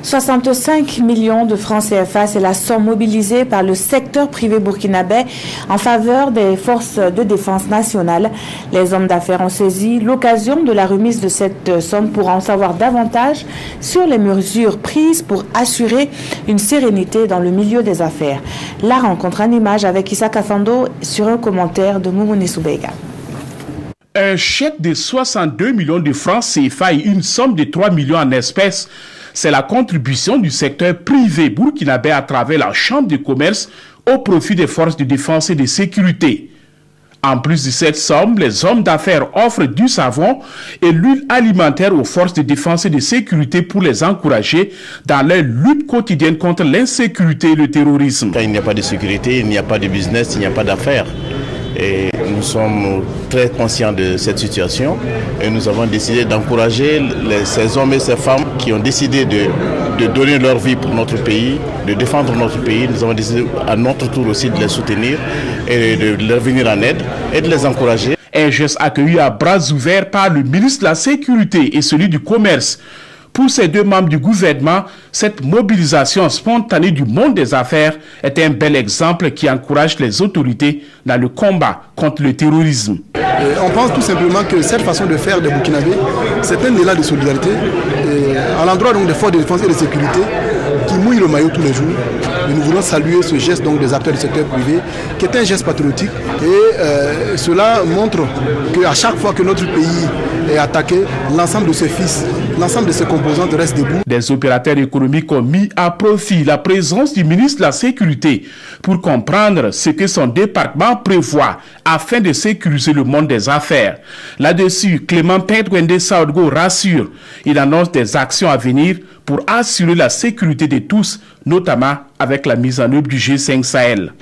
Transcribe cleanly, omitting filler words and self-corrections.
65 millions de francs CFA, c'est la somme mobilisée par le secteur privé burkinabé en faveur des forces de défense nationale. Les hommes d'affaires ont saisi l'occasion de la remise de cette somme pour en savoir davantage sur les mesures prises pour assurer une sérénité dans le milieu des affaires. La rencontre en image avec Issa Kafando sur un commentaire de Moumouni Soubega. Un chèque de 62 millions de francs CFA et une somme de 3 millions en espèces, c'est la contribution du secteur privé burkinabé à travers la Chambre de commerce au profit des forces de défense et de sécurité. En plus de cette somme, les hommes d'affaires offrent du savon et l'huile alimentaire aux forces de défense et de sécurité pour les encourager dans leur lutte quotidienne contre l'insécurité et le terrorisme. Quand il n'y a pas de sécurité, il n'y a pas de business, il n'y a pas d'affaires. Et nous sommes très conscients de cette situation et nous avons décidé d'encourager ces hommes et ces femmes qui ont décidé de donner leur vie pour notre pays, de défendre notre pays. Nous avons décidé à notre tour aussi de les soutenir et de leur venir en aide et de les encourager. Un geste accueilli à bras ouverts par le ministre de la Sécurité et celui du Commerce. Pour ces deux membres du gouvernement, cette mobilisation spontanée du monde des affaires est un bel exemple qui encourage les autorités dans le combat contre le terrorisme. On pense tout simplement que cette façon de faire des Burkinabés, c'est un élan de solidarité à l'endroit des forces de défense et de sécurité qui mouillent le maillot tous les jours. Et nous voulons saluer ce geste des acteurs du secteur privé qui est un geste patriotique et cela montre qu'à chaque fois que notre pays est attaqué, l'ensemble de ses fils, l'ensemble de ses composantes restent debout. Des opérateurs économiques ont mis à profit la présence du ministre de la Sécurité pour comprendre ce que son département prévoit afin de sécuriser le monde des affaires. Là-dessus, Clément Pintwende Saoudgo rassure. Il annonce des actions à venir pour assurer la sécurité de tous, notamment avec la mise en œuvre du G5 Sahel.